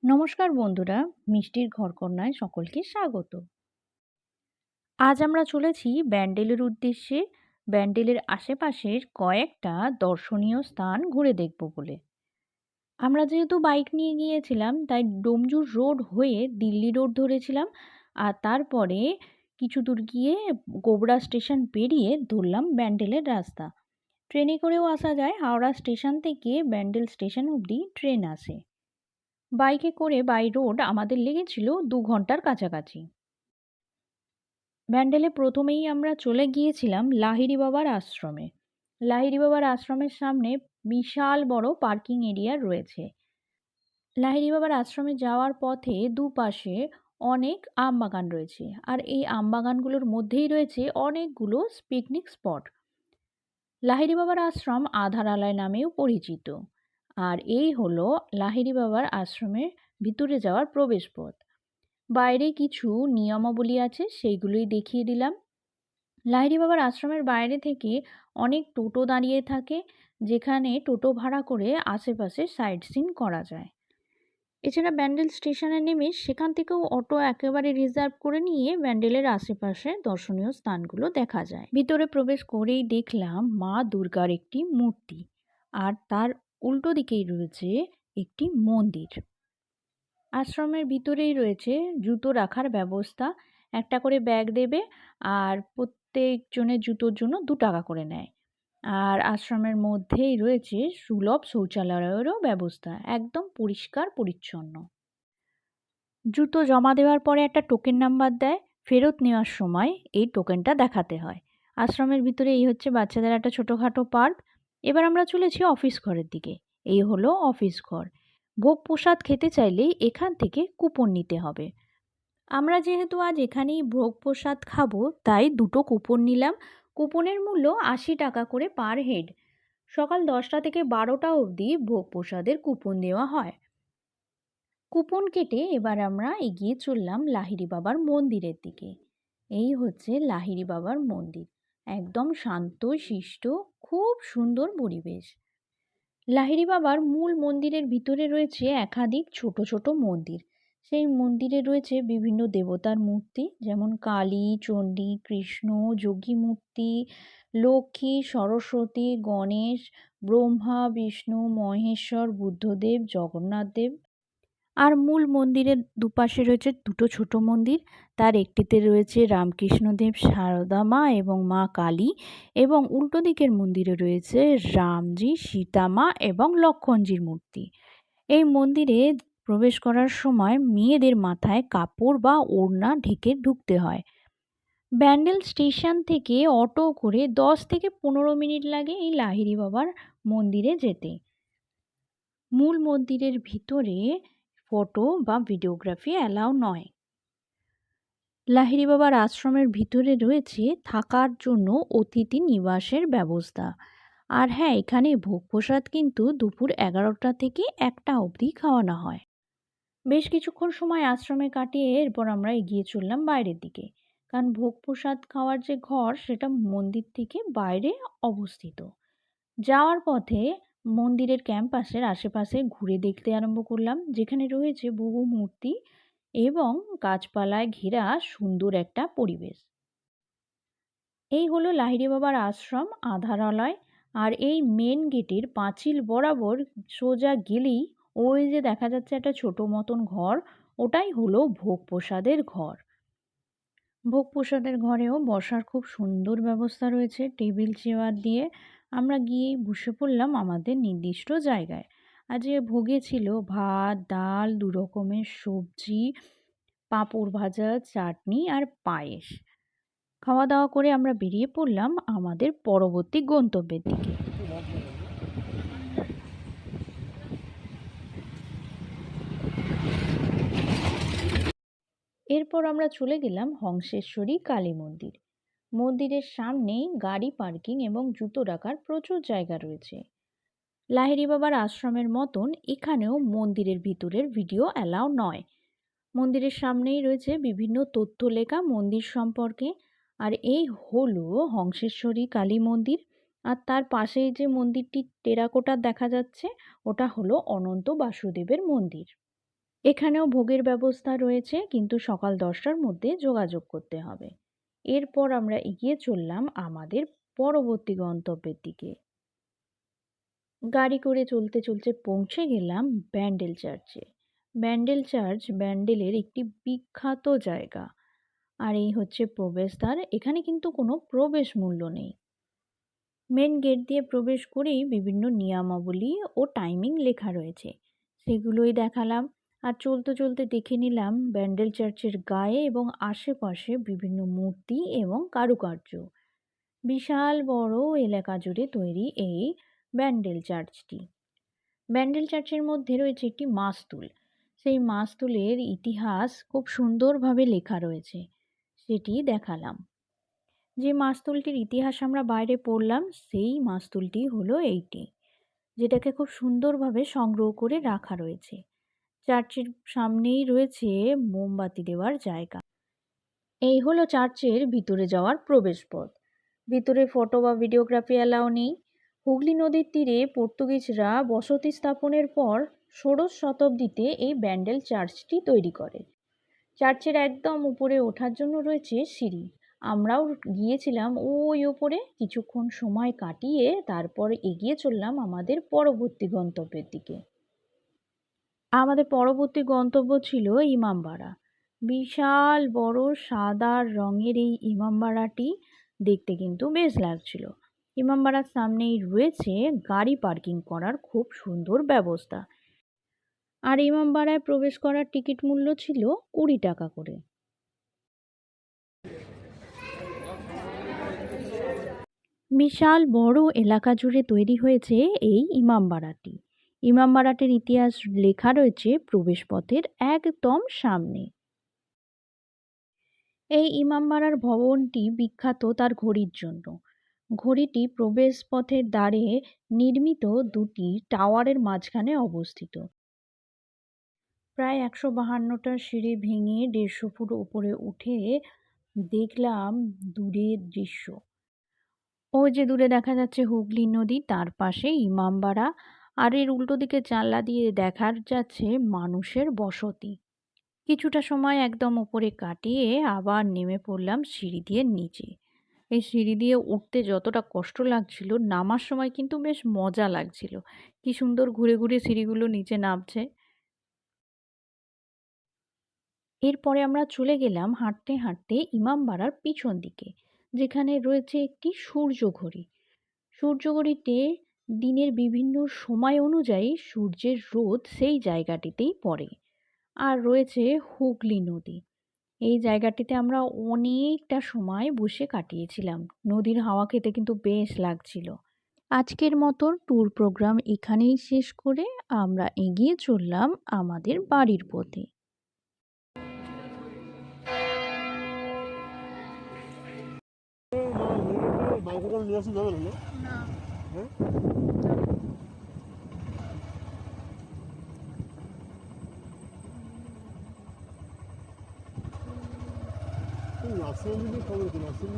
নমস্কার বন্ধুরা, মিষ্টির ঘরকন্যায় সকলকে স্বাগত। আজ আমরা চলেছি ব্যান্ডেলের উদ্দেশ্যে। ব্যান্ডেলের আশেপাশের কয়েকটা দর্শনীয় স্থান ঘুরে দেখব বলে। আমরা যেহেতু বাইক নিয়ে গিয়েছিলাম, তাই ডোমজুর রোড হয়ে দিল্লি রোড ধরেছিলাম, আর তারপরে কিছু দূর গিয়ে গোবরা স্টেশন পেরিয়ে ধরলাম ব্যান্ডেলের রাস্তা। ট্রেনে করেও আসা যায়, হাওড়া স্টেশন থেকে ব্যান্ডেল স্টেশন অবধি ট্রেন আসে। বাইকে করে বাই রোড আমাদের লেগেছিল 2 ঘন্টার কাছাকাছি। ব্যান্ডেলে প্রথমেই আমরা চলে গিয়েছিলাম লাহিড়ী বাবার আশ্রমে। লাহিড়ী বাবার আশ্রমের সামনে বিশাল বড় পার্কিং এরিয়া রয়েছে। লাহিড়ী বাবার আশ্রমে যাওয়ার পথে দুপাশে অনেক আম বাগান রয়েছে, আর এই আম বাগানগুলোর মধ্যেই রয়েছে অনেকগুলো পিকনিক স্পট। লাহিড়ী বাবার আশ্রম আধারালয় নামেও পরিচিত, আর এই হলো লাহিড়ী বাবার আশ্রমের ভিতরে যাওয়ার প্রবেশপথ। বাইরে কিছু নিয়মাবলী আছে, সেইগুলোই দেখিয়ে দিলাম। লাহিড়ী বাবার আশ্রমের বাইরে থেকে অনেক টোটো দাঁড়িয়ে থাকে, যেখানে টোটো ভাড়া করে আশেপাশে সাইট সিন করা যায়। এছাড়া ব্যান্ডেল স্টেশনে নেমে সেখান থেকেও অটো একেবারে রিজার্ভ করে নিয়ে ব্যান্ডেলের আশেপাশে দর্শনীয় স্থানগুলো দেখা যায়। ভিতরে প্রবেশ করেই দেখলাম মা দুর্গার একটি মূর্তি, আর তার উল্টো দিকেই রয়েছে একটি মন্দির। আশ্রমের ভিতরেই রয়েছে জুতো রাখার ব্যবস্থা। একটা করে ব্যাগ দেবে, আর প্রত্যেকজনের জুতোর জন্য 2 টাকা করে নেয়। আর আশ্রমের মধ্যেই রয়েছে সুলভ শৌচালয়েরও ব্যবস্থা, একদম পরিষ্কার পরিচ্ছন্ন। জুতো জমা দেওয়ার পরে একটা টোকেন নাম্বার দেয়, ফেরত নেওয়ার সময় এই টোকেনটা দেখাতে হয়। আশ্রমের ভিতরে এই হচ্ছে বাচ্চাদের একটা ছোটোখাটো পার্ক। এবার আমরা চলেছি অফিস ঘরের দিকে। এই হলো অফিস ঘর। ভোগ প্রসাদ খেতে চাইলেই এখান থেকে কুপন নিতে হবে। আমরা যেহেতু আজ এখানেই ভোগ প্রসাদ খাবো, তাই 2টো কুপন নিলাম। কুপনের মূল্য 80 টাকা করে পার হেড। সকাল 10টা থেকে 12টা অবধি ভোগ প্রসাদের কুপন দেওয়া হয়। কুপন কেটে এবার আমরা এগিয়ে চললাম লাহিড়ী বাবার মন্দিরের দিকে। এই হচ্ছে লাহিড়ী বাবার মন্দির, একদম শান্ত শিষ্ট, খুব সুন্দর পরিবেশ। লাহিড়ী বাবার মূল মন্দিরের ভিতরে রয়েছে একাধিক ছোট ছোট মন্দির। সেই মন্দিরে রয়েছে বিভিন্ন দেবতার মূর্তি, যেমন কালী, চণ্ডী, কৃষ্ণ, যোগী মূর্তি, লক্ষ্মী, সরস্বতী, গণেশ, ব্রহ্মা, বিষ্ণু, মহেশ্বর, বুদ্ধদেব, জগন্নাথ দেব। আর মূল মন্দিরের দুপাশে রয়েছে 2টো ছোট মন্দির। তার একটিতে রয়েছে রামকৃষ্ণদেব, সারদা মা এবং মা কালী, এবং উল্টো দিকের মন্দিরে রয়েছে রামজি, সীতা মা এবং লক্ষ্মণজির মূর্তি। এই মন্দিরে প্রবেশ করার সময় মেয়েদের মাথায় কাপড় বা ওড়না ঢেকে ঢুকতে হয়। ব্যান্ডেল স্টেশন থেকে অটো করে 10 থেকে 15 মিনিট লাগে এই লাহিড়ী বাবার মন্দিরে যেতে। মূল মন্দিরের ভিতরে ফটো বা ভিডিওগ্রাফি অ্যালাউ নয়। লাহিড়ী বাবার আশ্রমের ভিতরে রয়েছে থাকার জন্য অতিথি নিবাসের ব্যবস্থা। আর হ্যাঁ, এখানে ভোগ প্রসাদ কিন্তু দুপুর 11টা থেকে 1টা অবধি খাওয়ানো হয়। বেশ কিছুক্ষণ সময় আশ্রমে কাটিয়ে এরপর আমরা এগিয়ে চললাম বাইরের দিকে, কারণ ভোগ প্রসাদ খাওয়ার যে ঘর সেটা মন্দির থেকে বাইরে অবস্থিত। যাওয়ার পথে মন্দিরের ক্যাম্পাসের আশেপাশে ঘুরে দেখতে আরম্ভ করলাম, যেখানে রয়েছে বহু মূর্তি এবং গাছপালায় ঘেরা সুন্দর একটা পরিবেশ। এই হলো লাহিড়ী বাবার আশ্রম আধারালয়। আর এই মেন গেটের পাঁচিল বরাবর সোজা গেলেই ওই যে দেখা যাচ্ছে একটা ছোট মতন ঘর, ওটাই হলো ভোগ প্রসাদের ঘর। ভোগ প্রসাদের ঘরেও বসার খুব সুন্দর ব্যবস্থা রয়েছে টেবিল চেয়ার দিয়ে। আমরা গিয়েই বসে পড়লাম আমাদের নির্দিষ্ট জায়গায়। আজকে ভোগে ছিল ভাত, ডাল, 2 রকমের সবজি, পাঁপড় ভাজা, চাটনি আর পায়েস। খাওয়া দাওয়া করে আমরা বেরিয়ে পড়লাম আমাদের পরবর্তী গন্তব্যের দিকে। এরপর আমরা চলে গেলাম হংসেশ্বরী কালী মন্দির। মন্দিরের সামনেই গাড়ি পার্কিং এবং জুতো রাখার প্রচুর জায়গা রয়েছে। লাহিড়ী বাবার আশ্রমের মতন এখানেও মন্দিরের ভিতরের ভিডিও অ্যালাউ নয়। মন্দিরের সামনেই রয়েছে বিভিন্ন তথ্য লেখা মন্দির সম্পর্কে। আর এই হলো হংসেশ্বরী কালী মন্দির। আর তার পাশেই যে মন্দিরটি টেরাকোটা দেখা যাচ্ছে, ওটা হলো অনন্ত বাসুদেবের মন্দির। এখানেও ভোগের ব্যবস্থা রয়েছে, কিন্তু সকাল 10টার মধ্যে যোগাযোগ করতে হবে। এরপর আমরা এগিয়ে চললাম আমাদের পরবর্তী গন্তব্যের দিকে। গাড়ি করে চলতে চলতে পৌঁছে গেলাম ব্যান্ডেল চার্চে। ব্যান্ডেল চার্চ ব্যান্ডেলের একটি বিখ্যাত জায়গা। আর এই হচ্ছে প্রবেশদ্বার। এখানে কিন্তু কোনো প্রবেশ মূল্য নেই। মেন গেট দিয়ে প্রবেশ করেই বিভিন্ন নিয়মাবলী ও টাইমিং লেখা রয়েছে, সেগুলোই দেখালাম। আর চলতে চলতে দেখে নিলাম ব্যান্ডেল চার্চের গায়ে এবং আশেপাশে বিভিন্ন মূর্তি এবং কারুকার্য। বিশাল বড় এলাকা জুড়ে তৈরি এই ব্যান্ডেল চার্চটি। ব্যান্ডেল চার্চের মধ্যে রয়েছে একটি মাস্তুল। সেই মাস্তুলের ইতিহাস খুব সুন্দরভাবে লেখা রয়েছে, সেটি দেখালাম। যে মাস্তুলটির ইতিহাস আমরা বাইরে পড়লাম, সেই মাস্তুলটি হলো এইটি, যেটাকে খুব সুন্দরভাবে সংগ্রহ করে রাখা রয়েছে। চার্চের সামনেই রয়েছে মোমবাতি দেওয়ার জায়গা। এই হলো চার্চের ভিতরে যাওয়ার প্রবেশপথ। ভিতরে ফটো বা ভিডিওগ্রাফি অ্যালাউ নেই। হুগলি নদীর তীরে পর্তুগিজরা বসতি স্থাপনের পর ষোড়শ শতাব্দীতে এই ব্যান্ডেল চার্চটি তৈরি করে। চার্চের একদম উপরে ওঠার জন্য রয়েছে সিঁড়ি। আমরাও গিয়েছিলাম ওই ওপরে, কিছুক্ষণ সময় কাটিয়ে তারপর এগিয়ে চললাম আমাদের পরবর্তী গন্তব্যের দিকে। আমাদের পরবর্তী গন্তব্য ছিল ইমামবাড়া। বিশাল বড় সাদা রঙের এই ইমামবাড়াটি দেখতে কিন্তু বেশ লাগছিল। ইমামবাড়ার সামনেই রয়েছে গাড়ি পার্কিং করার খুব সুন্দর ব্যবস্থা। আর ইমামবাড়ায় প্রবেশ করার টিকিট মূল্য ছিল 20 টাকা করে। বিশাল বড় এলাকা জুড়ে তৈরি হয়েছে এই ইমামবাড়াটি। ইমামবাড়াটির ইতিহাস লেখা রয়েছে প্রবেশপথের একদম সামনে। এই ইমামবাড়ার ভবনটি বিখ্যাত তার ঘড়ির জন্য। ঘড়িটি প্রবেশপথের দ্বারে নির্মিত দুটি টাওয়ারের মাঝখানে অবস্থিত। প্রায় 152টা সিঁড়ি ভেঙে 150 ফুট উপরে উঠে দেখলাম দূরের দৃশ্য। ওই যে দূরে দেখা যাচ্ছে হুগলি নদী, তার পাশে ইমামবাড়া। আর এর উল্টো দিকে জানলা দিয়ে দেখা যাচ্ছে মানুষের বসতি। কিছুটা সময় একদম উপরে কাটিয়ে আবার নেমে পড়লাম সিঁড়ি দিয়ে নিচে। এই সিঁড়ি দিয়ে উঠতে যতটা কষ্ট লাগছিল, নামার সময় কিন্তু বেশ মজা লাগছিল। কি সুন্দর ঘুরে ঘুরে সিঁড়িগুলো নিচে নামছে। এরপরে আমরা চলে গেলাম হাঁটতে হাঁটতে ইমামবাড়ার পিছন দিকে, যেখানে রয়েছে একটি সূর্য ঘড়ি। সূর্য ঘড়িতে দিনের বিভিন্ন সময় অনুযায়ী সূর্যের রোদ সেই জায়গাটিতেই পড়ে। আর রয়েছে হুগলি নদী। এই জায়গাটিতে আমরা অনেকটা সময় বসে কাটিয়েছিলাম। নদীর হাওয়া খেতে কিন্তু বেশ লাগছিল। আজকের মতো ট্যুর প্রোগ্রাম এখানেই শেষ করে আমরা এগিয়ে চললাম আমাদের বাড়ির পথে। নার্সিং খবর কি নার্সিং